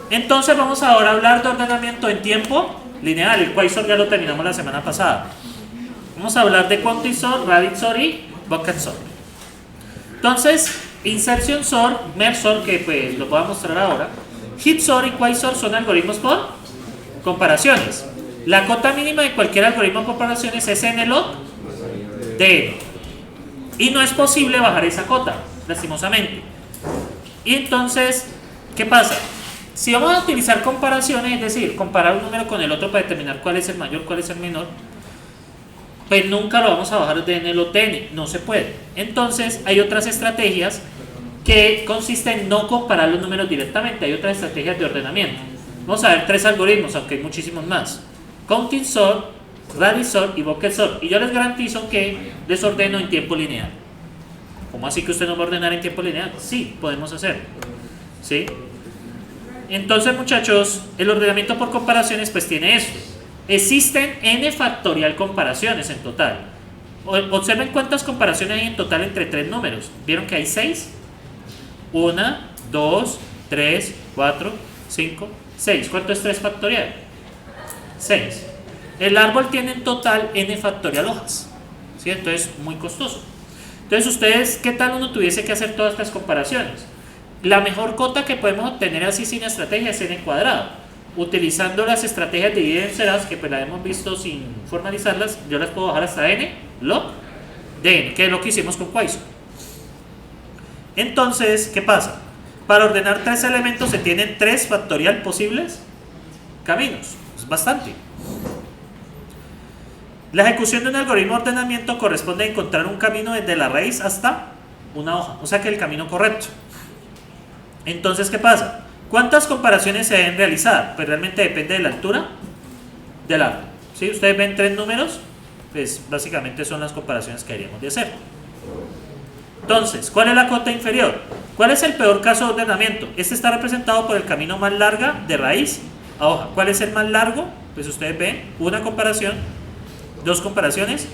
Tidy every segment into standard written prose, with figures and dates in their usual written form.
Entonces vamos ahora a hablar de ordenamiento en tiempo lineal. El quasar ya lo terminamos la semana pasada. Vamos a hablar de quantity sort, radius sort y bucket sort. Entonces, insertion sort, merge sort, que pues lo voy a mostrar ahora, hit sort y quasar son algoritmos por comparaciones. La cota mínima de cualquier algoritmo de comparaciones es n log de n. Y no es posible bajar esa cota, lastimosamente. Y entonces, ¿qué pasa? Si vamos a utilizar comparaciones, es decir, comparar un número con el otro para determinar cuál es el mayor, cuál es el menor, pues nunca lo vamos a bajar de n log de n, no se puede. Entonces hay otras estrategias que consisten en no comparar los números directamente, hay otras estrategias de ordenamiento. Vamos a ver 3 algoritmos, aunque hay muchísimos más: counting sort, radius sort y bucket sort. Y yo les garantizo que les ordeno en tiempo lineal. ¿Cómo así que usted no va a ordenar en tiempo lineal? Sí, podemos hacerlo. ¿Sí? Entonces, muchachos, el ordenamiento por comparaciones pues tiene esto. Existen n factorial comparaciones en total. Observen cuántas comparaciones hay en total entre 3 números. ¿Vieron que hay 6? 1, 2, 3, 4, 5, 6. ¿Cuánto es 3 factorial? 6. El árbol tiene en total n factorial hojas. ¿Sí? Entonces, muy costoso. Entonces, ustedes, ¿qué tal uno tuviese que hacer todas estas comparaciones? La mejor cota que podemos obtener así sin estrategia es n cuadrado. Utilizando las estrategias de dividir en ceras, que pues las hemos visto sin formalizarlas, yo las puedo bajar hasta n log de n, que es lo que hicimos con quasar. Entonces, ¿qué pasa? Para ordenar 3 elementos se tienen 3 factorial posibles caminos. Es bastante. La ejecución de un algoritmo de ordenamiento corresponde a encontrar un camino desde la raíz hasta una hoja, o sea que el camino correcto. Entonces, ¿qué pasa? ¿Cuántas comparaciones se deben realizar? Pues realmente depende de la altura del árbol. ¿Sí? Ustedes ven 3 números, pues básicamente son las comparaciones que deberíamos de hacer. Entonces, ¿cuál es la cota inferior? ¿Cuál es el peor caso de ordenamiento? Este está representado por el camino más larga de raíz a hoja. ¿Cuál es el más largo? Pues ustedes ven una comparación, 2 comparaciones,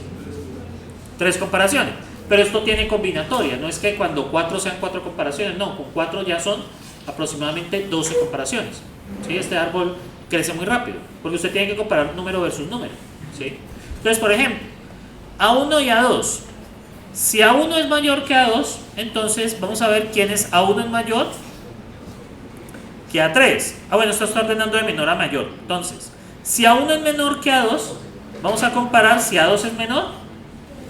3 comparaciones. Pero esto tiene combinatoria, no es que cuando 4 sean 4 comparaciones, no, con 4 ya son aproximadamente 12 comparaciones. ¿Sí? Este árbol crece muy rápido, porque usted tiene que comparar número versus número. ¿Sí? Entonces, por ejemplo, A1 y A2. Si A1 es mayor que A2, entonces vamos a ver quién es A1 es mayor que A3. Bueno, esto está ordenando de menor a mayor. Entonces, si A1 es menor que A2, vamos a comparar si A2 es menor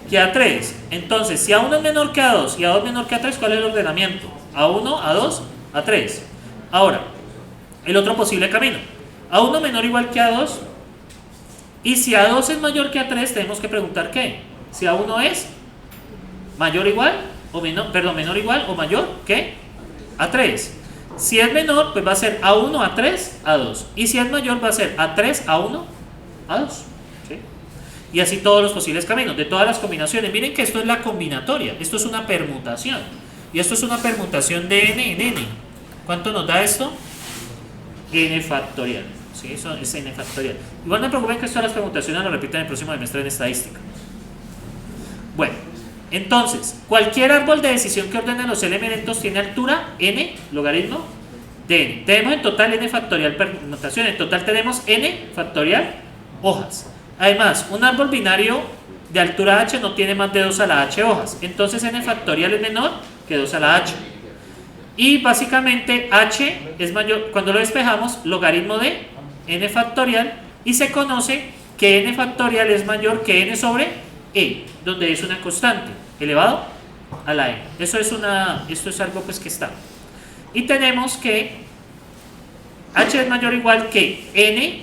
que A3. Entonces, si A1 es menor que A2 y A2 es menor que A3, ¿cuál es el ordenamiento? A1, A2, A3. Ahora, el otro posible camino. A1 menor o igual que A2. Y si A2 es mayor que A3, tenemos que preguntar ¿qué? Si A1 es mayor o igual, o menor, perdón, menor o igual o mayor que A3. Si es menor, pues va a ser A1, A3, A2. Y si es mayor, va a ser A3, A1, A2. ¿Sí? Y así todos los posibles caminos, de todas las combinaciones. Miren que esto es la combinatoria, esto es una permutación. Y esto es una permutación de n en n. ¿Cuánto nos da esto? N factorial. ¿Sí? Eso es n factorial. Igual no me preocupen que todas las permutaciones lo repitan en el próximo semestre en estadística. Bueno, entonces, cualquier árbol de decisión que ordene los elementos tiene altura n logaritmo de n. Tenemos en total n factorial permutación. En total tenemos n factorial hojas. Además, un árbol binario de altura h no tiene más de 2 a la h hojas. Entonces n factorial es menor que 2 a la h. Y básicamente h es mayor, cuando lo despejamos, logaritmo de n factorial, y se conoce que n factorial es mayor que n sobre e, donde es una constante elevado a la n. Esto es algo pues que está. Y tenemos que h es mayor o igual que n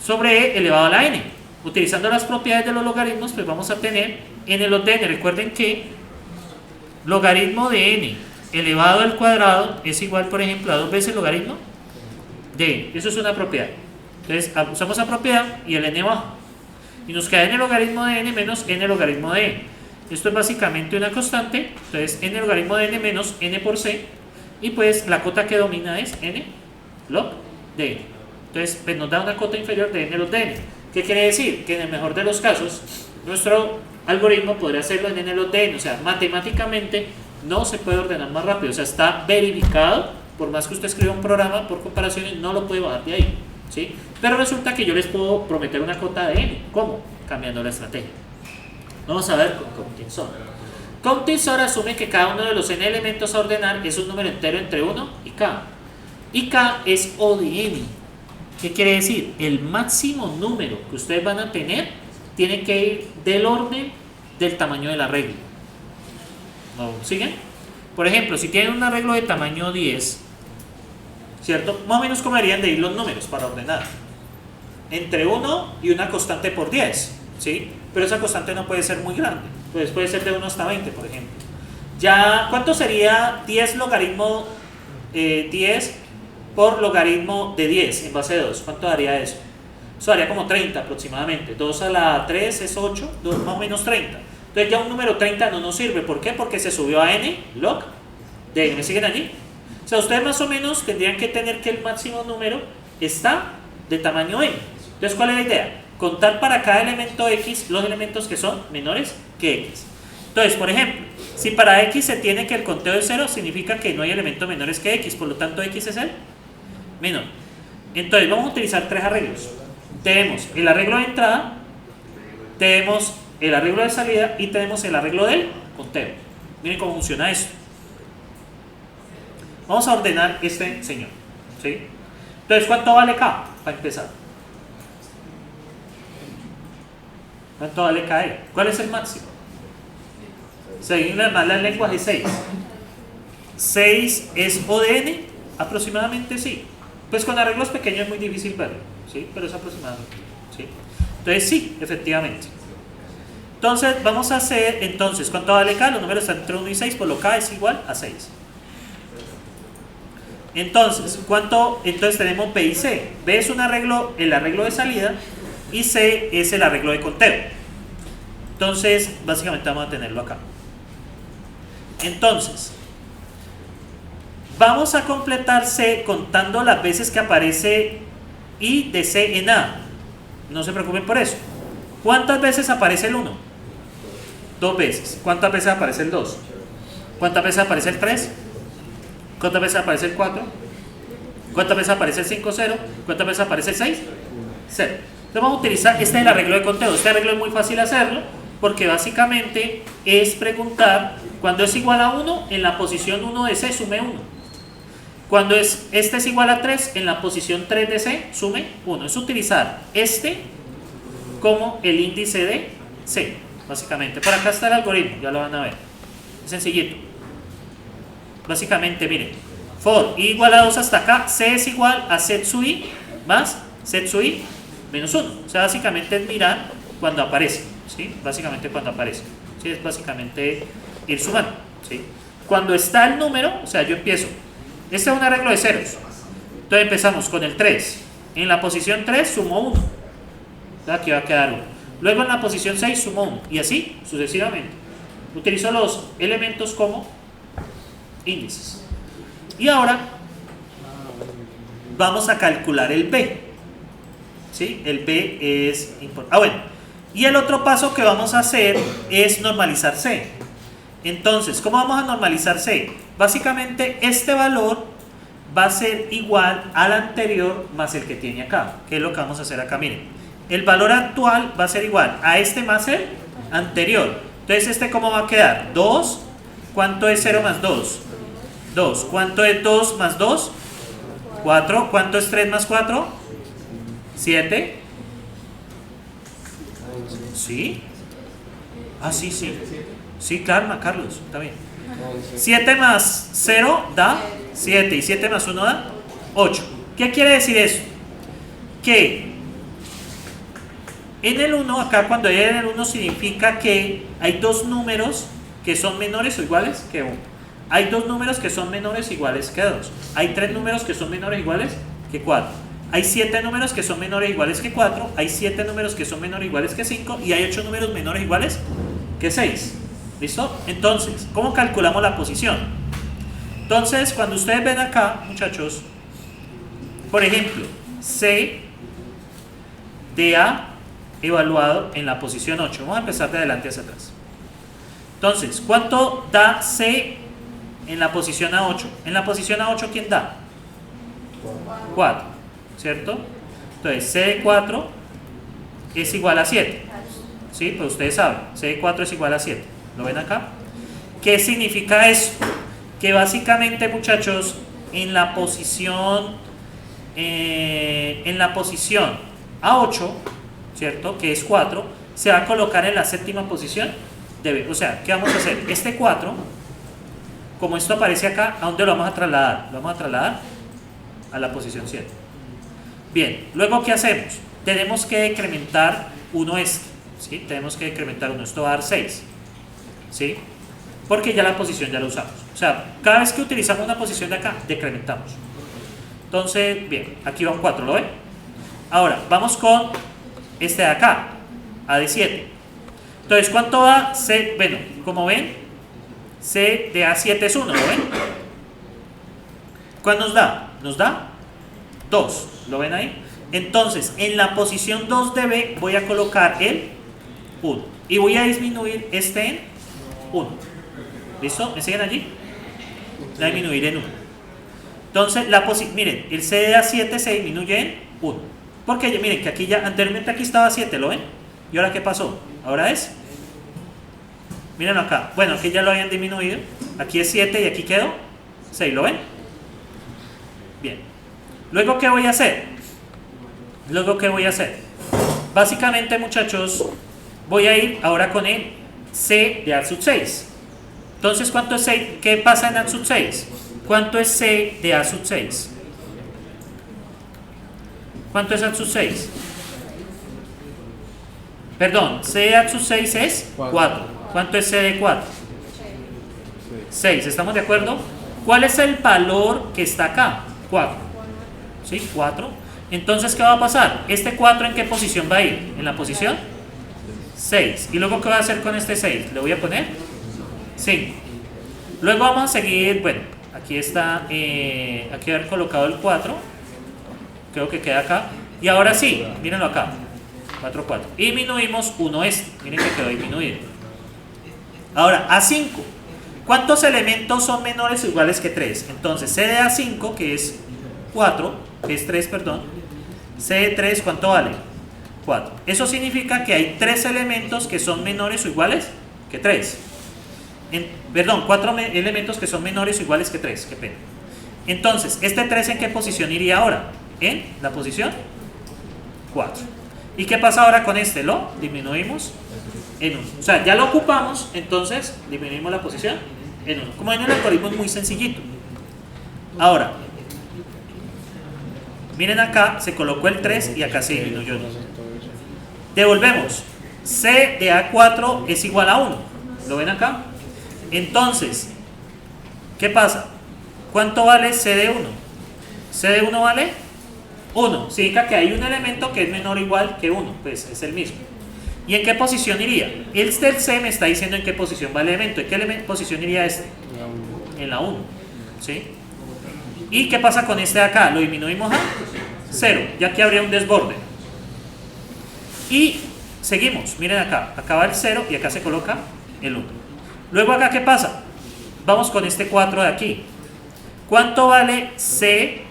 sobre e elevado a la n. Utilizando las propiedades de los logaritmos, pues vamos a tener n log de n. Recuerden que logaritmo de n elevado al cuadrado es igual, por ejemplo, a 2 veces logaritmo de n. Eso es una propiedad. Entonces, usamos esa propiedad y el n baja. Y nos queda n logaritmo de n menos n logaritmo de n. Esto es básicamente una constante. Entonces, n logaritmo de n menos n por c. Y pues la cota que domina es n log de n. Entonces, pues nos da una cota inferior de n log de n. ¿Qué quiere decir? Que en el mejor de los casos, nuestro algoritmo podría hacerlo en n log de n. O sea, matemáticamente no se puede ordenar más rápido. O sea, está verificado por más que usted escriba un programa por comparaciones, no lo puede bajar de ahí, ¿sí? Pero resulta que yo les puedo prometer una cota de n. ¿Cómo? Cambiando la estrategia. Vamos a ver con Counting Sort. Counting Sort asume que cada uno de los n elementos a ordenar es un número entero entre 1 y k. Y k es O de n. ¿Qué quiere decir? El máximo número que ustedes van a tener tiene que ir del orden del tamaño del arreglo. ¿No siguen? Por ejemplo, si tienen un arreglo de tamaño 10, ¿cierto? Más o menos cómo deberían de ir los números para ordenar. Entre 1 y una constante por 10, ¿sí? Pero esa constante no puede ser muy grande. Pues puede ser de 1 hasta 20, por ejemplo. Ya, ¿cuánto sería 10 logaritmo 10 por logaritmo de 10 en base de 2? ¿Cuánto daría eso? Eso daría como 30 aproximadamente. 2 a la 3 es 8, 2 más o menos 30. Entonces ya un número 30 no nos sirve. ¿Por qué? Porque se subió a n log de n. ¿Me siguen allí? O sea, ustedes más o menos tendrían que tener que el máximo número está de tamaño n. Entonces, ¿cuál es la idea? Contar para cada elemento x los elementos que son menores que x. Entonces, por ejemplo, si para x se tiene que el conteo es 0, significa que no hay elementos menores que x, por lo tanto x es el menor. Entonces, vamos a utilizar tres arreglos. Tenemos el arreglo de entrada, tenemos el arreglo de salida y tenemos el arreglo del conteo. Miren cómo funciona esto. Vamos a ordenar este señor, ¿sí? Entonces, ¿cuánto vale k? Para empezar. ¿Cuánto vale k? ¿Cuál es el máximo? Según las lenguas es 6. 6 es O de n, aproximadamente sí. Pues con arreglos pequeños es muy difícil verlo, ¿sí? Pero es aproximadamente, ¿sí? Entonces sí, efectivamente. Entonces vamos a hacer, entonces, ¿cuánto vale k? Los números están entre 1 y 6, por lo k es igual a 6. Entonces, ¿cuánto? Entonces tenemos B y C. B es un arreglo, el arreglo de salida, y C es el arreglo de conteo. Entonces, básicamente vamos a tenerlo acá. Entonces, vamos a completar C contando las veces que aparece I de C en A. No se preocupen por eso. ¿Cuántas veces aparece el 1? 2 veces. ¿Cuántas veces aparece el 2? ¿Cuántas veces aparece el 3? ¿Cuántas veces aparece el 4? ¿Cuántas veces aparece el 5, 0? ¿Cuántas veces aparece el 6? 0. Entonces vamos a utilizar, este es el arreglo de conteo. Este arreglo es muy fácil hacerlo porque básicamente es preguntar cuando es igual a 1, en la posición 1 de C sume 1. Cuando este es igual a 3, en la posición 3 de C sume 1. Es utilizar este como el índice de C, básicamente. Por acá está el algoritmo, ya lo van a ver. Es sencillito. Básicamente, miren, for i igual a 2 hasta acá, C es igual a set sub i más set sub i menos 1. O sea, básicamente es mirar cuando aparece, ¿sí? Básicamente cuando aparece, ¿sí? Es básicamente ir sumando, ¿sí? Cuando está el número, o sea, yo empiezo, este es un arreglo de ceros. Entonces empezamos con el 3. En la posición 3 sumo 1. Aquí va a quedar 1. Luego en la posición 6 sumo 1. Y así sucesivamente. Utilizo los elementos como índices. Y ahora vamos a calcular el B. ¿Sí? El B es importante. Bueno. Y el otro paso que vamos a hacer es normalizar C. Entonces, ¿cómo vamos a normalizar C? Básicamente este valor va a ser igual al anterior más el que tiene acá. ¿Qué es lo que vamos a hacer acá? Miren, el valor actual va a ser igual a este más el anterior. Entonces, ¿este cómo va a quedar? 2. ¿Cuánto es 0 más 2? 2. ¿Cuánto es 2 más 2? 4. ¿Cuánto es 3 más 4? 7. ¿Sí? Ah, sí, sí. Sí, calma, Carlos, está bien. 7 más 0 da 7 y 7 más 1 da 8. ¿Qué quiere decir eso? Que en el 1, acá cuando hay en el 1 significa que hay dos números que son menores o iguales que 1. Hay dos números que son menores o iguales que 2. Hay 3 números que son menores o iguales que 4. Hay 7 números que son menores o iguales que 4. Hay 7 números que son menores o iguales que 5. Y hay 8 números menores o iguales que 6. ¿Listo? Entonces, ¿cómo calculamos la posición? Entonces, cuando ustedes ven acá, muchachos, por ejemplo, C de A evaluado en la posición 8. Vamos a empezar de adelante hacia atrás. Entonces, ¿cuánto da C en la posición A8. En la posición A8, ¿quién da? 4, ¿cierto? Entonces, C de 4 es igual a 7. ¿Sí? Pues ustedes saben, C de 4 es igual a 7. ¿Lo ven acá? ¿Qué significa eso? Que básicamente, muchachos, en la posición A8, ¿cierto? Que es 4, se va a colocar en la séptima posición de B. O sea, ¿qué vamos a hacer? Este 4, como esto aparece acá, ¿a dónde lo vamos a trasladar? Lo vamos a trasladar a la posición 7. Bien, luego ¿qué hacemos? Tenemos que decrementar 1 este, ¿sí? Tenemos que decrementar 1, esto va a dar 6, ¿sí? Porque ya la posición ya la usamos. O sea, cada vez que utilizamos una posición de acá, decrementamos. Entonces, bien, aquí va un 4, ¿lo ven? Ahora, vamos con este de acá, A de 7. Entonces, ¿cuánto va C? Bueno, como ven, C de A7 es 1, ¿lo ven? ¿Cuál nos da? Nos da 2, ¿lo ven ahí? Entonces, en la posición 2 de B voy a colocar el 1 y voy a disminuir este en 1. ¿Listo? ¿Me siguen allí? Voy a disminuir en 1. Entonces, miren, el C de A7 se disminuye en 1. Porque miren que aquí ya, anteriormente aquí estaba 7, ¿lo ven? ¿Y ahora qué pasó? Ahora es, miren acá, bueno, aquí ya lo habían disminuido. Aquí es 7 y aquí quedó 6, ¿lo ven? Bien. Luego, ¿qué voy a hacer? Básicamente, muchachos, voy a ir ahora con el C de A sub 6. Entonces, ¿cuánto es 6? ¿Qué pasa en A sub 6? ¿Cuánto es C de A sub 6? ¿Cuánto es A sub 6? Perdón, C de A sub 6 es 4. ¿Cuánto es C de 4? 6, ¿estamos de acuerdo? ¿Cuál es el valor que está acá? 4. ¿Sí? 4. Entonces, ¿qué va a pasar? ¿Este 4 en qué posición va a ir? En la posición 6. ¿Y luego qué va a hacer con este 6? Le voy a poner 5. Luego vamos a seguir, bueno, aquí está, aquí haber colocado el 4. Creo que queda acá. Y ahora sí, mírenlo acá. 4, 4. Y disminuimos 1 este. Miren que quedó disminuido. Ahora, A5. ¿Cuántos elementos son menores o iguales que 3? Entonces, C de A5, que es 4, que es 3, perdón. C de 3, ¿cuánto vale? 4. Eso significa que hay 3 elementos que son menores o iguales que 3. Perdón, 4 elementos que son menores o iguales que 3. Qué pena. Entonces, ¿este 3 en qué posición iría ahora? En la posición 4. ¿Y qué pasa ahora con este? Lo disminuimos en 1. O sea, ya lo ocupamos, entonces disminuimos la posición en 1. Como ven, el algoritmo es muy sencillito. Ahora, miren acá, se colocó el 3 y acá se disminuyó 1. Devolvemos. C de A4 es igual a 1. ¿Lo ven acá? Entonces, ¿qué pasa? ¿Cuánto vale C de 1? C de 1 vale 1. Significa que hay un elemento que es menor o igual que 1. Pues es el mismo. ¿Y en qué posición iría? Este del C me está diciendo en qué posición va el elemento. ¿En qué posición iría este? En la 1. ¿Sí? ¿Y qué pasa con este de acá? Lo disminuimos a 0, ya que habría un desborde. Y seguimos. Miren acá. Acá va el 0 y acá se coloca el 1. Luego acá, ¿qué pasa? Vamos con este 4 de aquí. ¿Cuánto vale C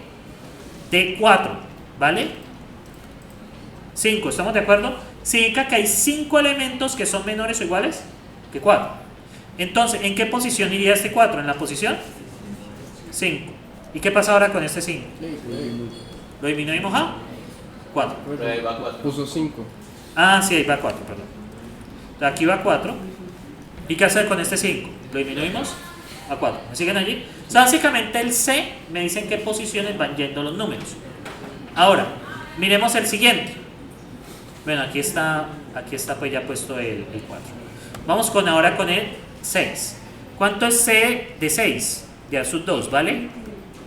de 4? ¿Vale? 5, ¿estamos de acuerdo? Significa que hay 5 elementos que son menores o iguales que 4. Entonces, ¿en qué posición iría este 4? En la posición 5. ¿Y qué pasa ahora con este 5? Lo disminuimos a 4. Pero ahí va 4. Puso 5. Ah, sí, ahí va 4, perdón. Entonces, aquí va 4. ¿Y qué hacer con este 5? Lo disminuimos a 4. ¿Me siguen allí? O sea, básicamente el C me dice en qué posiciones van yendo los números. Ahora, miremos el siguiente. Bueno, aquí está pues ya puesto el 4. Vamos ahora con el 6. ¿Cuánto es C de 6? De A sub 2, ¿vale?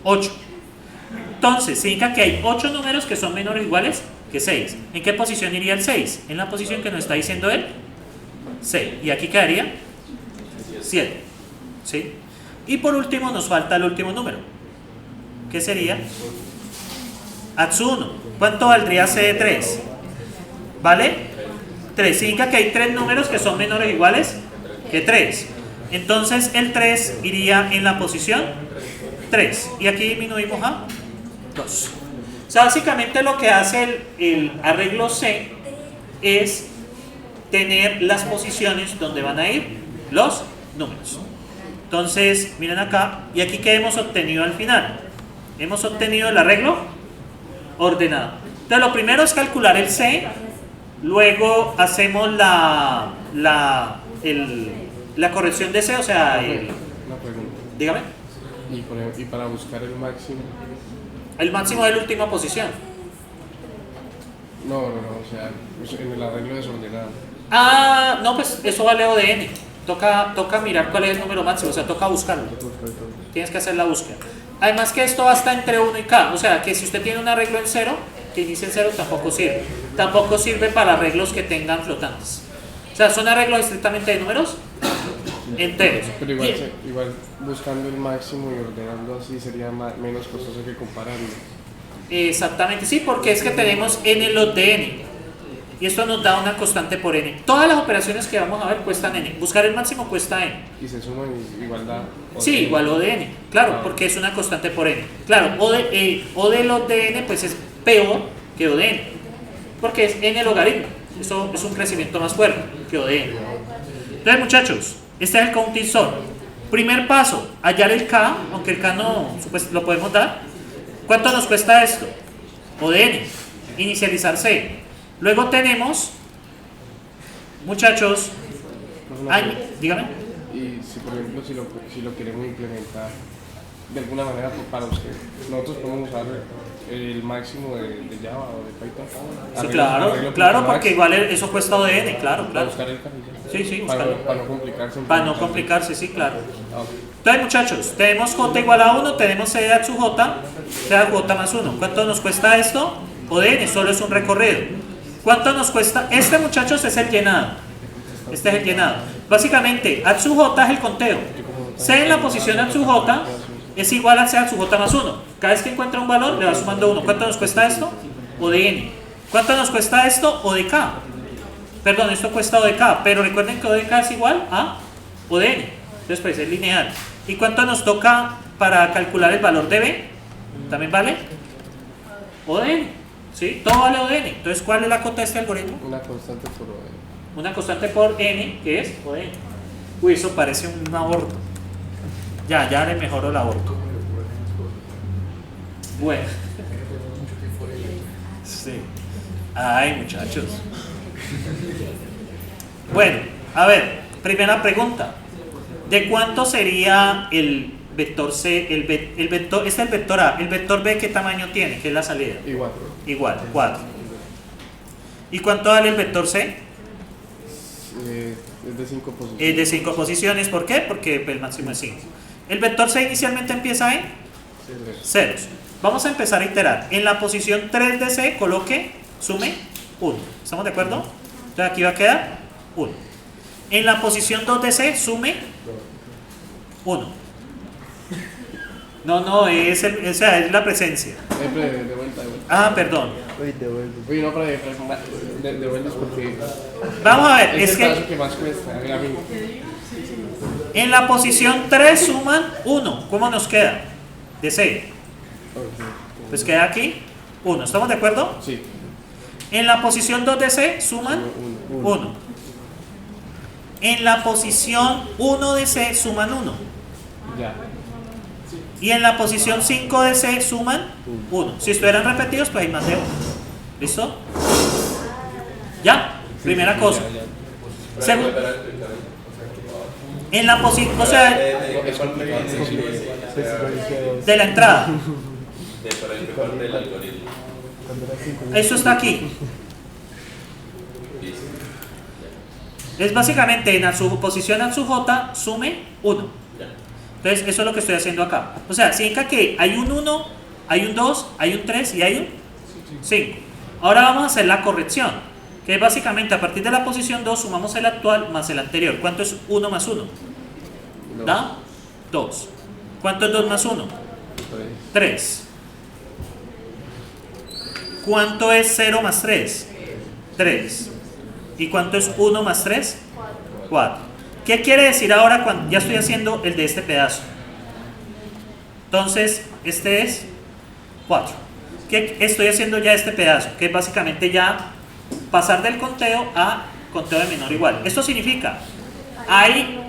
8. Entonces, significa que hay 8 números que son menores o iguales que 6. ¿En qué posición iría el 6? En la posición que nos está diciendo él. C. Y aquí quedaría 7. ¿Sí? Y por último nos falta el último número. ¿Qué sería? A sub 1. ¿Cuánto valdría C de 3? ¿Vale? 3. Significa que hay 3 números que son menores o iguales que 3. Entonces el 3 iría en la posición 3. Y aquí disminuimos a 2. O sea, básicamente lo que hace el arreglo C es tener las posiciones donde van a ir los números. Entonces, miren acá, y aquí ¿qué hemos obtenido al final? Hemos obtenido el arreglo ordenado. Entonces, lo primero es calcular el C, luego hacemos la corrección de C, o sea, Una pregunta. dígame, Y para buscar el máximo. el máximo de la última posición. No, o sea, pues en el arreglo desordenado. Ah, no, pues eso vale O de N. Toca mirar cuál es el número máximo, o sea, toca buscarlo. Tienes que hacer la búsqueda. Además que esto va a estar entre 1 y K, o sea, que si usted tiene un arreglo en 0, que inicie en 0 tampoco sirve. Tampoco sirve para arreglos que tengan flotantes. O sea, son arreglos estrictamente de números enteros. Pero igual buscando el máximo y ordenando así sería menos costoso que compararlo. Exactamente, sí, porque es que tenemos n log de n. Y esto nos da una constante por n. Todas las operaciones que vamos a ver cuestan n. Buscar el máximo cuesta n. Y se suman y igual da. Sí, igual O de n. Claro, porque es una constante por n. Claro, O de log de n pues es peor que O de n. Porque es n logaritmo. Eso es un crecimiento más fuerte que O de n. Entonces, muchachos, este es el counting sort. Primer paso, hallar el k, aunque el k no pues, lo podemos dar. ¿Cuánto nos cuesta esto? O de n. Inicializar C. Luego tenemos, muchachos, dígame. Y si por ejemplo si lo queremos implementar de alguna manera para usted, nosotros podemos usar el máximo de Java o de Python. Sí, claro, porque igual eso cuesta O de n, claro. Para buscar el camino. Sí, buscarlo. Para no complicarse. Para no complicarse, sí, claro. Okay. Entonces, muchachos, tenemos j igual a 1, tenemos c de h j, c de j más 1. ¿Cuánto nos cuesta esto? O de n, solo es un recorrido. ¿Cuánto nos cuesta? Este, muchachos, es el llenado. Este es el llenado. Básicamente, h sub j es el conteo. C en la posición h sub j es igual a c h j más 1. Cada vez que encuentra un valor, le va sumando 1. ¿Cuánto nos cuesta esto? O de n. ¿Cuánto nos cuesta esto? O de k. Perdón, esto cuesta O de k, pero recuerden que O de k es igual a O de n. Entonces, pues es lineal. ¿Y cuánto nos toca para calcular el valor de b? ¿También vale? O de n. ¿Sí? Todo vale O de n. Entonces, ¿cuál es la cota de este algoritmo? Una constante por O de n. Una constante por n, que es O de n. Uy, eso parece un aborto. Ya le mejoró el aborto. Bueno. Sí. Ay, muchachos. Bueno, a ver, primera pregunta. ¿De cuánto sería el vector C? El vector, este es el vector A. ¿El vector B qué tamaño tiene? ¿Qué es la salida? Igual, 4. ¿Y cuánto vale el vector C? Es de 5 posiciones. Es de 5 posiciones. ¿Por qué? Porque el máximo es 5. ¿El vector C inicialmente empieza en? Ceros. Vamos a empezar a iterar. En la posición 3 de C coloque, sume 1. ¿Estamos de acuerdo? Entonces aquí va a quedar 1. En la posición 2 de C sume 1. No, es la presencia. De vuelta. Ah, perdón. Oye, no, pero de vuelta es porque. Vamos a ver, es es el caso que más cuesta. A mí. En la posición 3 suman 1. ¿Cómo nos queda? De C. Pues queda aquí 1. ¿Estamos de acuerdo? Sí. En la posición 2 de C suman 1. En la posición 1 de C suman 1. Ya. Y en la posición 5 de C suman 1. Si estuvieran repetidos, pues hay más de 1. ¿Listo? ¿Ya? Primera cosa. En la posición, o sea, de la entrada. Eso está aquí. Es básicamente en su posición a su J sume 1. Entonces, eso es lo que estoy haciendo acá. O sea, significa que hay un 1, hay un 2, hay un 3 y hay un 5. Ahora vamos a hacer la corrección, que es básicamente a partir de la posición 2 sumamos el actual más el anterior. ¿Cuánto es 1 más 1? ¿Da? 2. ¿Cuánto es 2 más 1? 3. ¿Cuánto es 0 más 3? 3. ¿Y cuánto es 1 más 3? 4. ¿Qué quiere decir ahora cuando ya estoy haciendo el de este pedazo? Entonces, este es 4. ¿Qué estoy haciendo ya este pedazo? Que es básicamente ya pasar del conteo a conteo de menor o igual. Esto significa, hay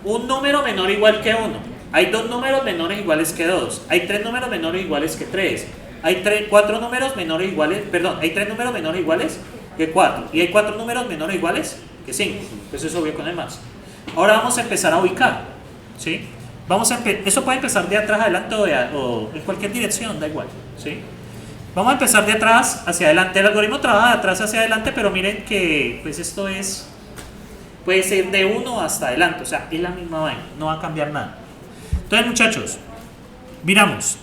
un número menor o igual que 1, hay 2 números menores iguales que 2, hay 3 números menores iguales que 3, hay 4 números menores iguales, perdón, hay 3 números menores iguales que 4, y hay 4 números menores iguales que 5. Eso es obvio con el más. Ahora vamos a empezar a ubicar, ¿sí? Eso puede empezar de atrás adelante o en cualquier dirección, da igual, ¿sí? Vamos a empezar de atrás hacia adelante. El algoritmo trabaja de atrás hacia adelante, pero miren que pues esto puede ser de 1 hasta adelante, o sea, es la misma vaina, no va a cambiar nada. Entonces, muchachos, miramos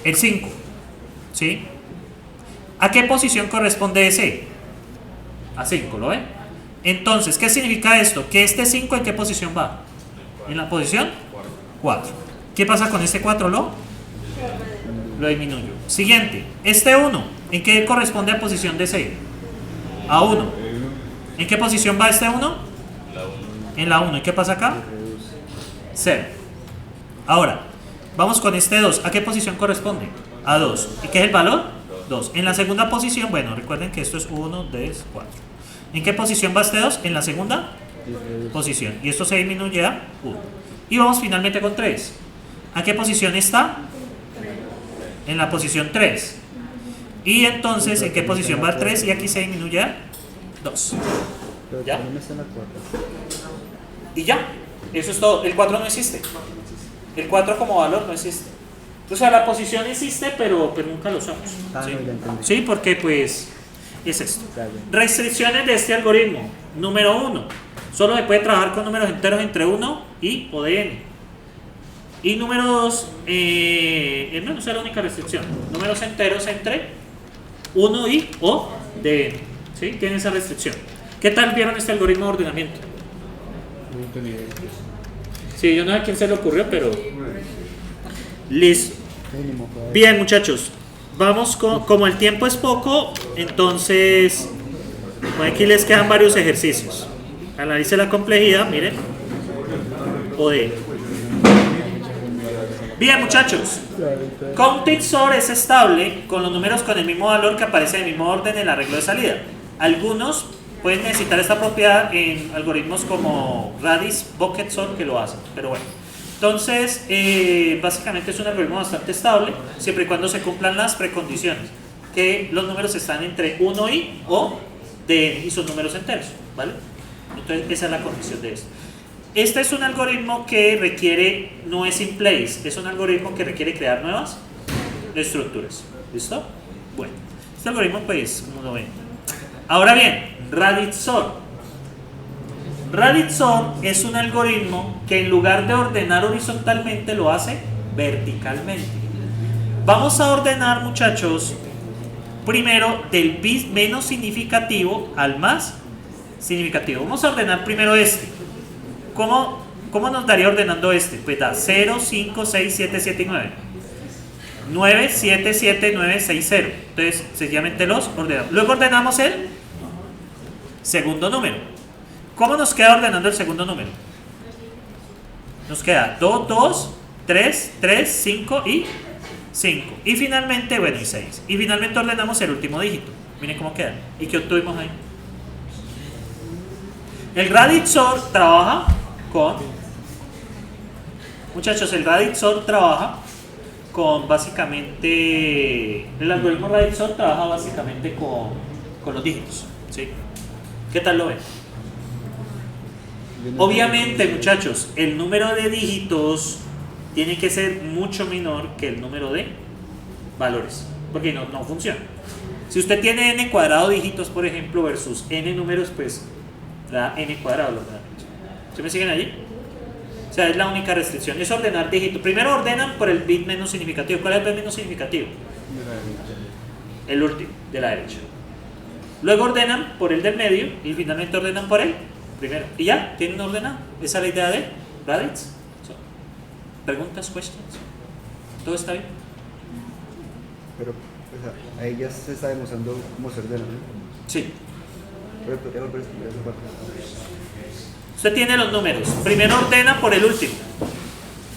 el 5, ¿sí? ¿A qué posición corresponde ese? A 5, ¿lo ven? Entonces, ¿qué significa esto? Que este 5, ¿en qué posición va? En la posición 4. ¿Qué pasa con este 4? Lo disminuyo. Siguiente, este 1, ¿en qué corresponde a posición de 6? A 1. ¿En qué posición va este 1? En la 1. ¿Y qué pasa acá? 0. Ahora, vamos con este 2. ¿A qué posición corresponde? A 2. ¿Y qué es el valor? 2. En la segunda posición, bueno, recuerden que esto es 1, 2, 4. ¿En qué posición va este 2? En la segunda posición. Y esto se disminuye a 1. Y vamos finalmente con 3. ¿A qué posición está? En la posición 3. Y entonces, ¿en qué posición va el 3? Y aquí se disminuye a 2. ¿Ya? Y ya. Eso es todo. El 4 no existe. El 4 como valor no existe. O sea, la posición existe, pero nunca lo usamos. ¿Sí? Sí, porque pues es esto. Restricciones de este algoritmo. Número 1. Solo se puede trabajar con números enteros entre 1 y o de n. Y número 2, no es la única restricción. Números enteros entre 1 y o de n. ¿Sí? Tiene esa restricción. ¿Qué tal vieron este algoritmo de ordenamiento? Muy inteligente. Sí, yo no sé a quién se le ocurrió, pero... Listo. Bien, muchachos. Vamos como el tiempo es poco, entonces... Bueno, aquí les quedan varios ejercicios. Analice la complejidad, miren. O de n. Bien, muchachos, CountIt_sort es estable con los números con el mismo valor que aparece en el mismo orden en el arreglo de salida. Algunos pueden necesitar esta propiedad en algoritmos como Radix, Bucket_sort que lo hacen, pero bueno. Entonces, básicamente es un algoritmo bastante estable siempre y cuando se cumplan las precondiciones, que los números están entre 1 y o de n y son números enteros, ¿vale? Entonces, esa es la condición de esto. Este es un algoritmo que requiere, no es in place, es un algoritmo que requiere crear nuevas estructuras. ¿Listo? Bueno, este algoritmo pues, como lo ven. Ahora bien, Radix_sort. Radix_sort es un algoritmo que en lugar de ordenar horizontalmente lo hace verticalmente. Vamos a ordenar, muchachos, primero del bit menos significativo al más significativo. Vamos a ordenar primero este. ¿Cómo nos daría ordenando este? Pues da 0, 5, 6, 7, 7 y 9. 9, 7, 7, 9, 6, 0. Entonces, sencillamente los ordenamos. Luego ordenamos el segundo número. ¿Cómo nos queda ordenando el segundo número? Nos queda 2, 2, 3, 3, 5 y 5. Y finalmente, bueno, y 6. Y finalmente ordenamos el último dígito. Miren cómo queda. ¿Y qué obtuvimos ahí? El Radix_sort trabaja con... Muchachos, el Radix_sort trabaja con básicamente... El algoritmo Radix_sort trabaja básicamente con los dígitos, ¿sí? ¿Qué tal lo ven? Obviamente, muchachos, el número de dígitos tiene que ser mucho menor que el número de valores, porque no funciona. Si usted tiene n cuadrado dígitos, por ejemplo, versus n números, pues da n cuadrado. ¿Se me siguen allí? O sea, es la única restricción, es ordenar dígitos. Primero ordenan por el bit menos significativo. ¿Cuál es el bit menos significativo? De la derecha. El último, de la derecha. Luego ordenan por el del medio y finalmente ordenan por el primero. Y ya, tienen ordenado. Esa es la idea de Radix. ¿Preguntas, questions? ¿Todo está bien? Pero, o sea, ahí ya se está demostrando cómo se ordena, ¿no? Sí. Pero podría volver a explicar esa parte. Usted tiene los números. Primero ordena por el último.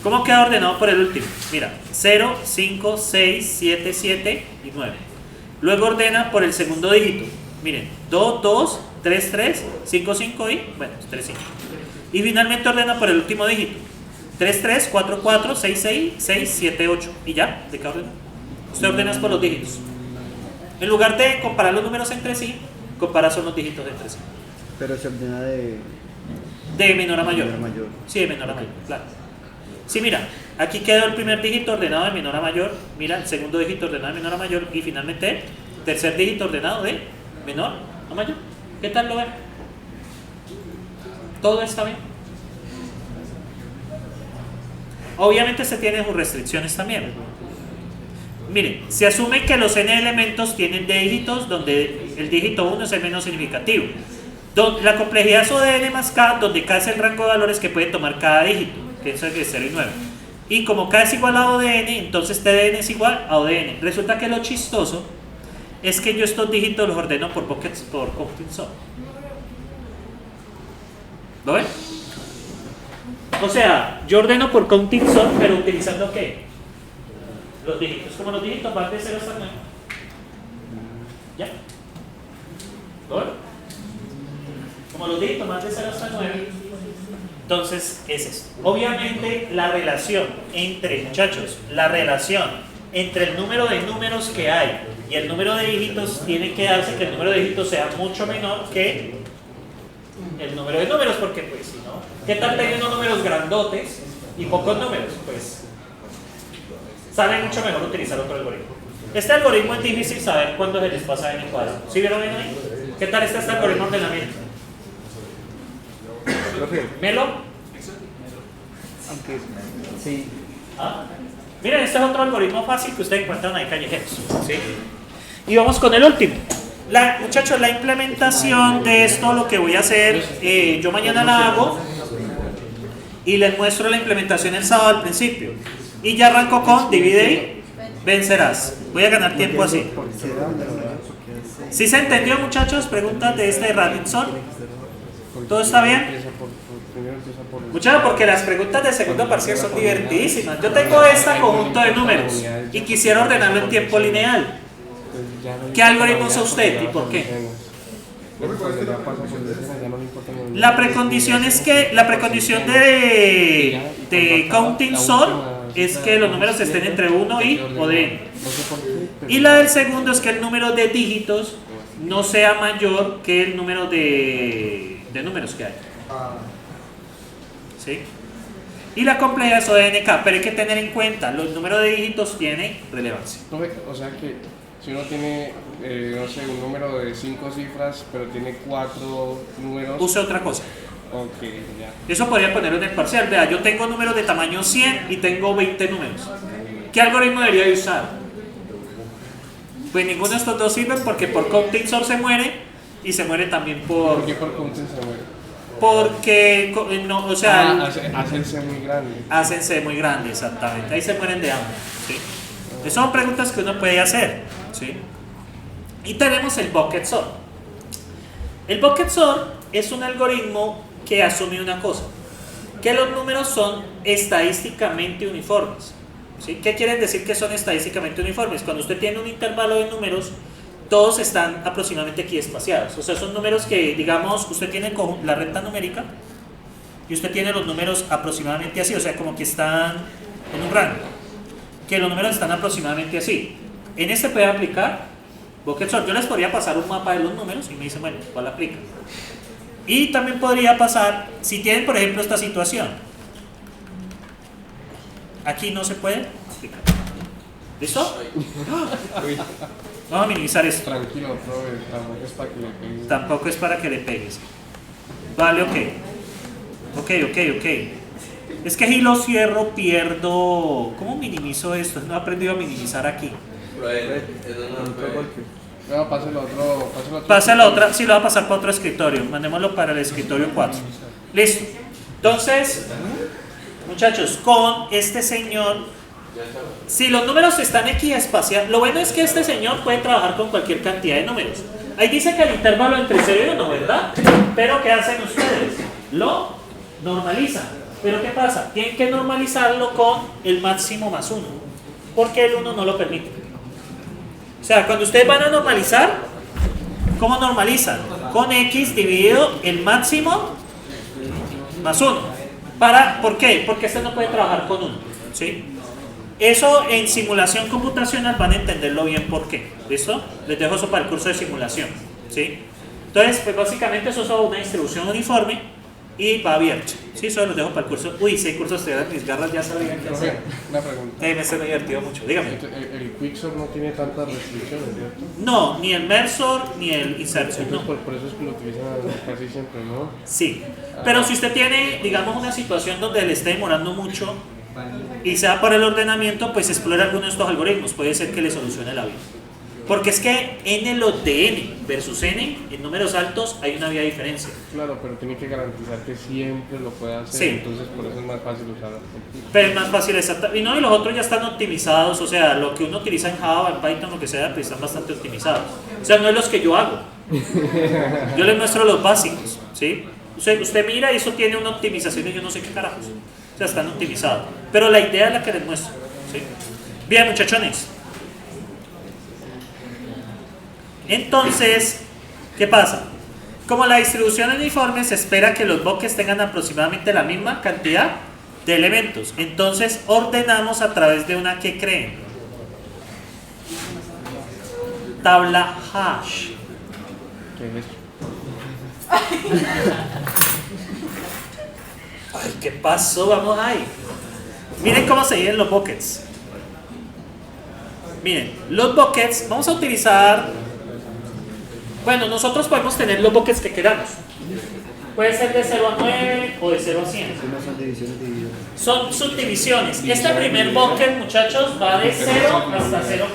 ¿Cómo queda ordenado por el último? Mira, 0, 5, 6, 7, 7 y 9. Luego ordena por el segundo dígito. Miren, 2, 2, 3, 3, 5, 5 y, bueno, 3, 5. Y finalmente ordena por el último dígito. 3, 3, 4, 4, 6, 6, 6, 7, 8. Y ya, ¿de qué ordena? Usted ordena por los dígitos. En lugar de comparar los números entre sí, compara son los dígitos entre sí. Pero se ordena de menor a mayor. menor a mayor. Sí, de menor a mayor, claro. Sí, mira, aquí quedó el primer dígito ordenado de menor a mayor, mira, el segundo dígito ordenado de menor a mayor y finalmente el tercer dígito ordenado de menor a mayor. ¿Qué tal lo ven? ¿Todo está bien? Obviamente se tienen sus restricciones también. Miren, se asume que los n elementos tienen dígitos donde el dígito 1 es el menos significativo. La complejidad es O de n más k, donde k es el rango de valores que puede tomar cada dígito, que es de 0 y 9. Y como k es igual a O de n, entonces t de n es igual a O de n. Resulta que lo chistoso es que yo estos dígitos los ordeno por buckets, por counting sum. ¿Lo ven? O sea, yo ordeno por counting sum, pero utilizando ¿qué? Los dígitos. Como los dígitos van de 0 hasta 9. ¿Ya? ¿Lo ven? Como los dígitos van de 0 hasta 9. Entonces es esto. Obviamente la relación entre, muchachos, la relación entre el número de números que hay y el número de dígitos tiene que darse que el número de dígitos sea mucho menor que el número de números, porque pues si no, ¿qué tal teniendo números grandotes y pocos números? Pues sale mucho mejor utilizar otro algoritmo. Este algoritmo es difícil saber cuándo se les pasa n cuadrado. ¿Sí vieron ahí? ¿Qué tal está este algoritmo de ordenamiento? ¿Melo? Aunque sí. ¿Ah? Miren, este es otro algoritmo fácil que ustedes encuentran ahí callejeros. ¿Sí? Y vamos con el último. Muchachos, la implementación de esto, lo que voy a hacer, yo mañana la hago y les muestro la implementación el sábado al principio. Y ya arranco con divide y vencerás. Voy a ganar tiempo así. ¿Sí se entendió, muchachos? Preguntas de este Robinson. ¿Todo está bien? Muchachos, porque las preguntas de segundo parcial son divertidísimas. Yo tengo este conjunto de números y quisiera ordenarlo en tiempo lineal. ¿Qué algoritmo usa usted y por qué? La precondición es que la precondición de counting sum es que los números estén entre 1 y o de n. Y la del segundo es que el número de dígitos no sea mayor que el número de números que hay. ¿Sí? Y la complejidad es O de nk, pero hay que tener en cuenta, los números de dígitos tienen relevancia. O sea que si uno tiene, no sé, un número de 5 cifras, pero tiene 4 números... Use otra cosa. Ok, ya. Eso podría ponerlo en el parcial. Vea, yo tengo números de tamaño 100 y tengo 20 números. ¿Qué algoritmo debería usar? Pues ninguno de estos dos sirven porque por counting sum se muere y se muere también por... ¿Por qué por counting se muere? Porque, no, o sea... Hacen C muy grande. Hacen C muy grande, exactamente. Ahí se mueren de hambre. ¿Sí? Son preguntas que uno puede hacer. ¿Sí? Y tenemos el bucket sort. El bucket sort es un algoritmo que asume una cosa, que los números son estadísticamente uniformes. ¿Sí? ¿Qué quieren decir que son estadísticamente uniformes? Cuando usted tiene un intervalo de números, todos están aproximadamente equiespaciados. O sea, son números que, digamos, usted tiene la recta numérica y usted tiene los números aproximadamente así, o sea, como que están en un rango, que los números están aproximadamente así. En este puede aplicar bucket sort. Yo les podría pasar un mapa de los números y me dicen, bueno, ¿cuál aplica? Y también podría pasar, si tienen por ejemplo esta situación, aquí no se puede aplicar. ¿Listo? Vamos a minimizar esto. Tranquilo, profe, tampoco es para que le pegues. Tampoco es para que le pegues. Vale, ok. Ok. Es que si lo cierro pierdo... ¿Cómo minimizo esto? No he aprendido a minimizar aquí. No, páselo otro. Pasa la otra, sí, lo va a pasar para otro escritorio. Mandémoslo para el escritorio 4. Listo. Entonces, muchachos, con este señor, si los números están equiespaciados, lo bueno es que este señor puede trabajar con cualquier cantidad de números. Ahí dice que el intervalo entre 0 y 1, ¿verdad? Pero ¿qué hacen ustedes? lo normalizan. Pero ¿qué pasa? Tienen que normalizarlo con el máximo más 1, porque el 1 no lo permite. O sea, cuando ustedes van a normalizar, ¿cómo normalizan? Con x dividido el máximo más 1. ¿Por qué? Porque este no puede trabajar con 1. ¿Sí? Eso en simulación computacional van a entenderlo bien por qué. ¿Listo? Les dejo eso para el curso de simulación. ¿Sí? Entonces, pues básicamente eso es una distribución uniforme y va abierto. ¿Sí? Eso los dejo para el curso. Uy, si hay cursos de mis garras ya sabían qué hacer. Una pregunta. Me se me divertido mucho. Dígame. El Quicksort no tiene tantas restricciones, ¿cierto? No, ni el Mersor ni el Insertion. Entonces, No. por eso es que lo utilizan casi siempre, ¿no? Sí. Pero si usted tiene, digamos, una situación donde le esté demorando mucho y sea por el ordenamiento, pues explore alguno de estos algoritmos. Puede ser que le solucione la vida. Porque es que n log de n versus n, en números altos, hay una vía de diferencia. Claro, pero tiene que garantizar que siempre lo pueda hacer, Sí. entonces por eso es más fácil usarlo. Pero es más fácil exacto. Y no, y los otros ya están optimizados, o sea, lo que uno utiliza en Java, en Python, lo que sea, pues están bastante optimizados. O sea, no es los que yo hago. Yo les muestro los básicos, ¿sí? Usted mira y eso tiene una optimización de yo no sé qué carajos. O sea, están optimizados. Pero la idea es la que les muestro, ¿sí? Bien, muchachones. Entonces, ¿qué pasa? Como la distribución uniforme, se espera que los buckets tengan aproximadamente la misma cantidad de elementos. Entonces, ordenamos a través de una que creen. Tabla hash. ¿Qué es eso? Ay, ¿qué pasó? Vamos ahí. Miren cómo se dividen los buckets. Miren, los buckets, vamos a utilizar... Bueno, nosotros podemos tener los buckets que queramos. Puede ser de 0 a 9 o de 0 a 100. No son divisiones divididas. Son subdivisiones. Este primer bucket, muchachos, va de 0 hasta 0,1.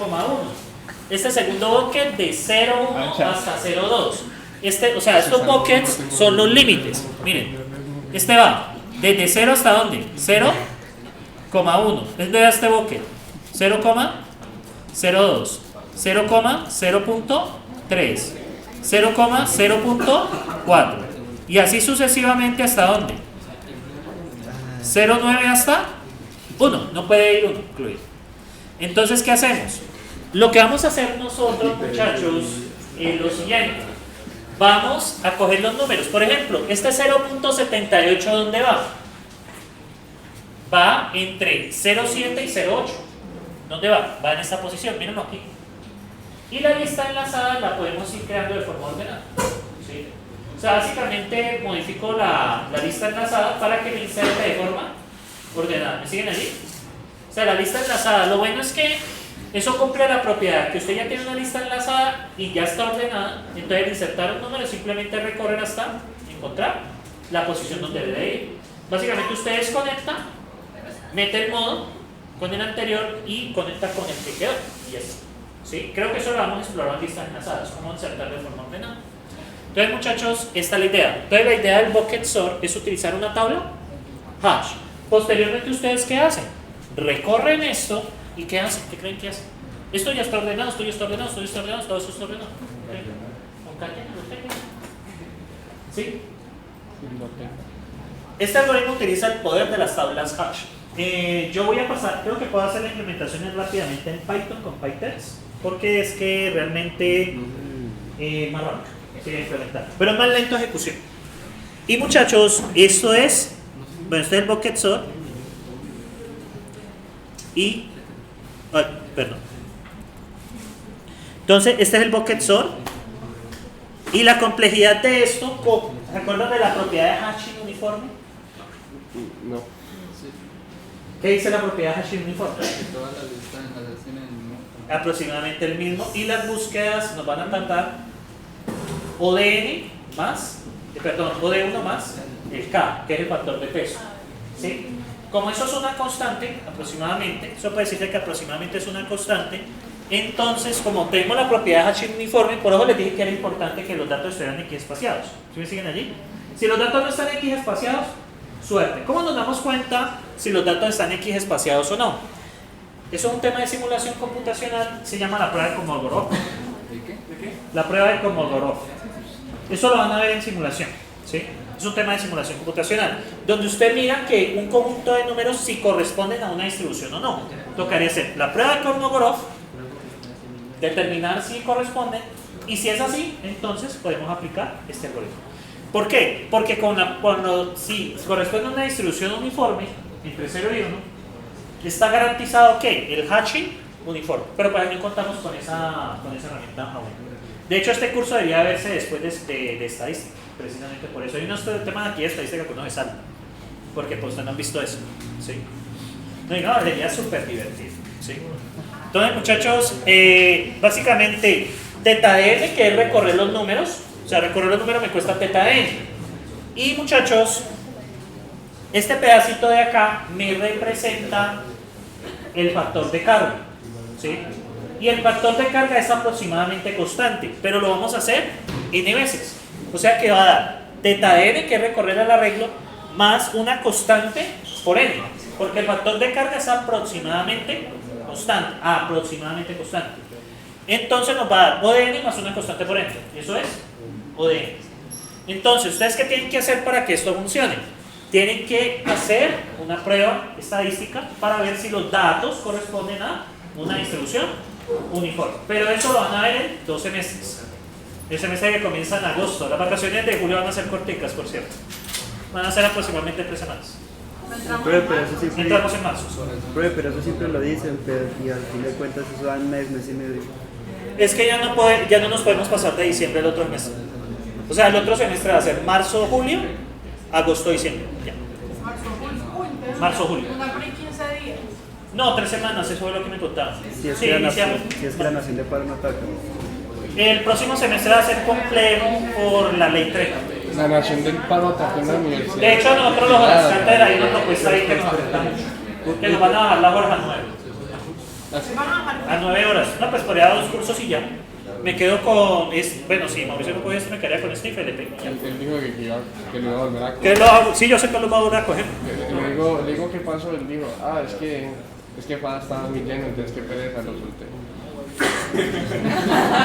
Este segundo bucket de 0,1 hasta 0,2. O sea, estos buckets son los límites. Miren, este va desde 0 hasta ¿dónde? 0,1. Es de este bucket. 0,02. 0,0.3. 0,0.4 y así sucesivamente hasta dónde 0,9 hasta 1, no puede ir 1 incluido. Entonces, ¿qué hacemos? Lo que vamos a hacer nosotros, muchachos, es lo siguiente. Vamos a coger los números. Por ejemplo, este 0.78, ¿dónde va? Va entre 0,7 y 0,8. ¿Dónde va? Va en esta posición, mírenlo aquí. Y la lista enlazada la podemos ir creando de forma ordenada. ¿Sí? O sea, básicamente modifico la lista enlazada para que me inserte de forma ordenada. ¿Me siguen allí? O sea, la lista enlazada, lo bueno es que eso cumple la propiedad, que usted ya tiene una lista enlazada y ya está ordenada. Entonces, al insertar un número, simplemente recorrer hasta encontrar la posición donde debe ir. Básicamente, usted desconecta, mete el modo con el anterior y conecta con el que quedó. Y ya está. ¿Sí? Creo que eso lo vamos a explorar en listas enlazadas, cómo insertar de forma ordenada. Entonces, muchachos, esta es la idea. Entonces, la idea del bucket sort es utilizar una tabla hash. Posteriormente, ¿ustedes qué hacen? Recorren esto y ¿qué hacen? ¿Qué creen que hacen? Esto ya está ordenado, esto ya está ordenado, esto ya está ordenado, todo eso está ordenado. ¿Con caña? ¿Sí? Este algoritmo utiliza el poder de las tablas hash. Yo voy a pasar, creo que puedo hacer la implementación rápidamente en Python con PyText, porque es que realmente más rápido de implementar, pero es más lento ejecución. Y muchachos, esto es, bueno, este es el bucket sort y, perdón. Entonces, este es el bucket sort y la complejidad de esto, ¿se acuerdan de la propiedad de hashing uniforme? No. ¿Qué dice la propiedad de hashing uniforme? Que todas las listas en las tienen el mismo. Aproximadamente el mismo, y las búsquedas nos van a tardar O de n más, O de 1 más el k, que es el factor de peso. ¿Sí? Como eso es una constante, aproximadamente, eso puede decirse que aproximadamente es una constante. Entonces, como tenemos la propiedad de hashing uniforme, por eso les dije que era importante que los datos estuvieran X espaciados. ¿Sí me siguen allí? Si los datos no están X espaciados, suerte. ¿Cómo nos damos cuenta si los datos están X espaciados o no? Eso es un tema de simulación computacional, se llama la prueba de Kolmogorov. ¿De qué? La prueba de Kolmogorov. Eso lo van a ver en simulación, ¿sí? Es un tema de simulación computacional, donde usted mira que un conjunto de números si corresponden a una distribución o no. Tocaría hacer la prueba de Kolmogorov, determinar si corresponden, y si es así, entonces podemos aplicar este algoritmo. ¿Por qué? Porque cuando si corresponde a una distribución uniforme, entre 0 y 1, está garantizado que el hatching uniforme, pero para no contamos con esa herramienta aún. De hecho, este curso debería verse después de estadística, precisamente por eso. Hay unos temas aquí de estadística que uno se salta, porque pues ustedes no han visto eso, ¿sí? No, y no, debería súper divertido, ¿sí? Entonces, muchachos, básicamente, teta n, que es recorrer los números, o sea, recorrer los números me cuesta teta n. Y muchachos, este pedacito de acá me representa el factor de carga, ¿sí? Y el factor de carga es aproximadamente constante, pero lo vamos a hacer n veces. O sea que va a dar teta n, que es recorrer el arreglo, más una constante por n, porque el factor de carga es aproximadamente constante, Entonces nos va a dar O de n más una constante por n, eso es O de n. Entonces, ¿ustedes qué tienen que hacer para que esto funcione? Tienen que hacer una prueba estadística para ver si los datos corresponden a una distribución uniforme. Pero eso lo van a ver en 2 semestres. El semestre que comienza en agosto. Las vacaciones de julio van a ser corticas, por cierto. Van a ser aproximadamente 3 semanas. Entramos en marzo. Pero eso siempre lo dicen, pero y al fin de cuentas eso da un mes y medio. Es que ya no nos podemos pasar de diciembre al otro semestre. O sea, el otro semestre va a ser marzo, julio, agosto, diciembre. Ya. Marzo, julio. Una pre 15 días. No, 3 semanas, eso fue lo que me contaban. Si es, Sí, que, iniciamos. si es que la nación de paro no ataca. El próximo semestre va a ser complejo por la ley 30. La nación del paro atacó en la universidad. De hecho, nosotros los horas cátedra hay una propuesta ahí que nos afecta mucho. Que nos van a bajar las horas a 9. A 9 horas. No, pues podría dar 2 cursos y ya. Me quedo con. Bueno, sí, Mauricio no puede esto, me quedaría con este y Felipe. Él dijo que lo iba a volver a coger. ¿Qué lo hago? Sí, yo sé que lo va a volver a coger. Le digo qué pasó, él dijo, es que estaba muy lleno, entonces qué pereza, lo solté.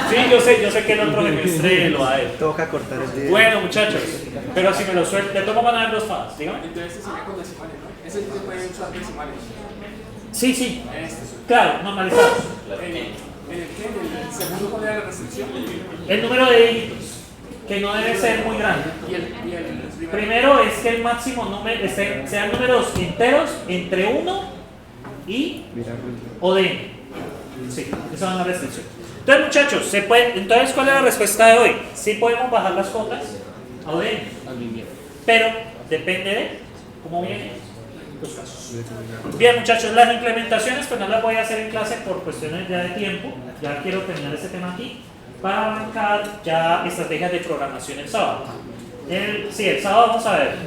Sí, yo sé que el otro semestre lo va a ver. Toca cortar el video. Bueno, muchachos, pero si me lo suelto, de tomo van a ver los FADs, dígame. Entonces este sería con decimales, ¿no? Ese sí se puede usar decimales. Sí, claro, normalizados. ¿En el segundo cuál era la restricción? El número de dígitos, que no debe ser muy grande. Y el Primero es que el máximo número sean números enteros entre 1 y o de n. Sí, esa es una restricción. Entonces, muchachos, entonces, ¿cuál es la respuesta de hoy? Sí podemos bajar las cotas a o de n, pero depende de cómo vienen los casos. Bien, muchachos, las implementaciones pues no las voy a hacer en clase por cuestiones ya de tiempo. Ya quiero terminar este tema aquí para arrancar ya estrategias de programación el sábado. El sábado vamos a ver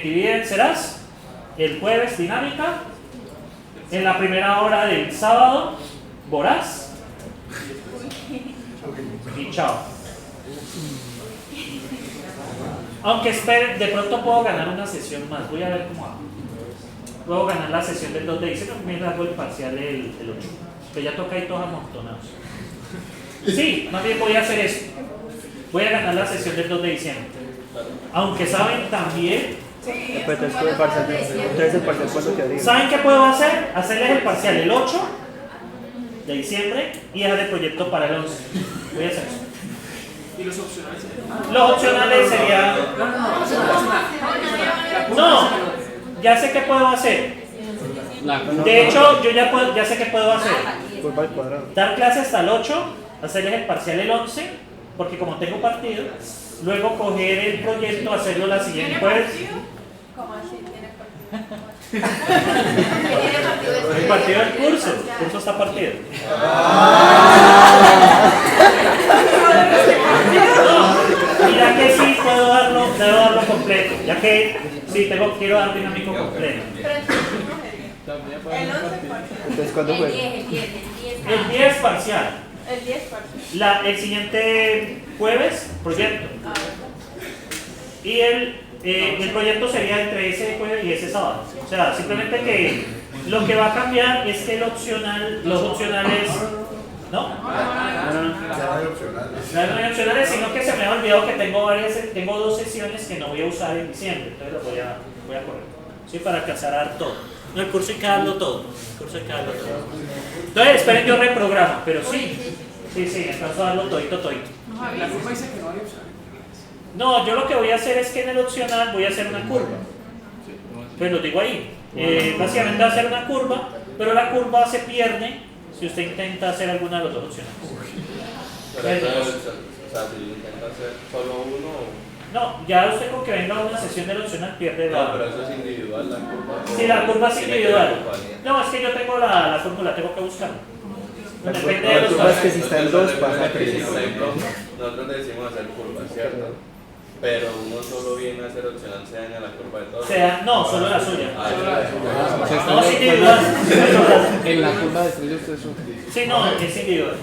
divide en serás, el jueves dinámica, en la primera hora del sábado voraz y chao. Aunque esperen, de pronto puedo ganar una sesión más, voy a ver cómo hago. Puedo ganar la sesión del 2 de diciembre, me hago el parcial el 8, que ya toca ahí todos amontonados. Sí, más bien voy a hacer eso. Voy a ganar la sesión del 2 de diciembre. Aunque saben también. Pero entonces el parcial cuándo quedaría. ¿Saben qué puedo hacer? Hacerles el parcial el 8 de diciembre y dejar el proyecto para el 11. Voy a hacer eso. ¿Y los opcionales? Los opcionales serían. No, ya sé qué puedo hacer. De hecho, yo ya sé qué puedo hacer. Curva al cuadrado. Dar clase hasta el 8, hacerles el parcial el 11, porque como tengo partido, luego coger el proyecto, hacerlo la siguiente jueves. ¿Cómo así? ¿Tiene partido? El partido del curso, el curso está partido. No, y ya que sí puedo darlo, debo darlo completo, ya que sí quiero dar dinámico completo. El 11 Entonces, ¿cuándo fue? El 10 parcial. El 10 parcial. El siguiente jueves, proyecto. Y el proyecto sería entre ese jueves y ese sábado. O sea, simplemente que lo que va a cambiar es que los opcionales, ¿no? No hay opcionales, sino que se me ha olvidado que tengo 2 sesiones que no voy a usar en diciembre, entonces las voy a correr. Sí, para alcanzar a dar todo. No, el curso hay que darlo todo. Entonces, esperen, yo reprogramo, pero sí, alcanzo a darlo todito. No, Javi, la curva dice que no hay opción. No, yo lo que voy a hacer es que en el opcional voy a hacer una curva. Pues lo digo ahí. Básicamente va a ser una curva, pero la curva se pierde si usted intenta hacer alguna de las 2 opciones. Pero entonces, o sea, si intenta hacer solo uno. No, ya usted con que venga a una sesión del opcional pierde No, pero eso es individual, la curva. Sí, la curva es Tiene que individual. ver con No, es que yo tengo la fórmula, tengo que buscarla. Depende de La los curva es que casos. si está en 2 pasa a 3. Por ejemplo, nosotros decimos hacer curvas, ¿cierto? Pero uno solo viene a hacer opcional, se daña la curva de todos. No, solo la suya. O No, es individual. en la curva de estrellas ustedes son. Sí, no, es individual.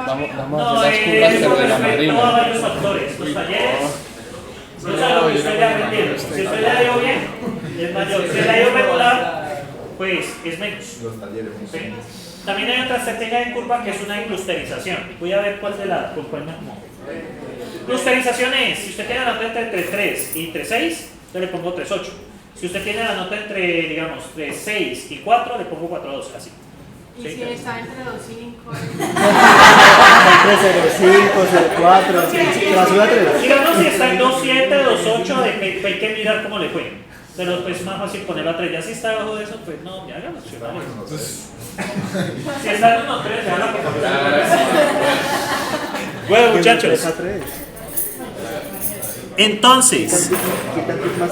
Vamos No, a hacer las curvas con de la respecto a marina. varios factores. Los talleres, no es algo que usted le aprendiendo. Si usted le ha ido bien, es mayor. Si le ha ido regular, pues es menos. ¿Sí? También hay otra estrategia de curva que es una clusterización. Voy a ver cuál con cuál me acomodo. Clusterización es, si usted tiene la nota entre 3 y 3.6, yo le pongo 3.8. Si usted tiene la nota entre, digamos, 3.6 y 4, le pongo 4.2, así. Y Sí, si claro. está entre los 5. 305, 04, se la sube a 3. Digamos si está en 2.7, 2.8, hay que mirar cómo le fue. Pero pues es más fácil ponerlo a 3. Ya si está debajo de eso, pues no, ya hágalo. Si está en 1.3, ya la pongo. Bueno, muchachos. A 3. Entonces, Quita más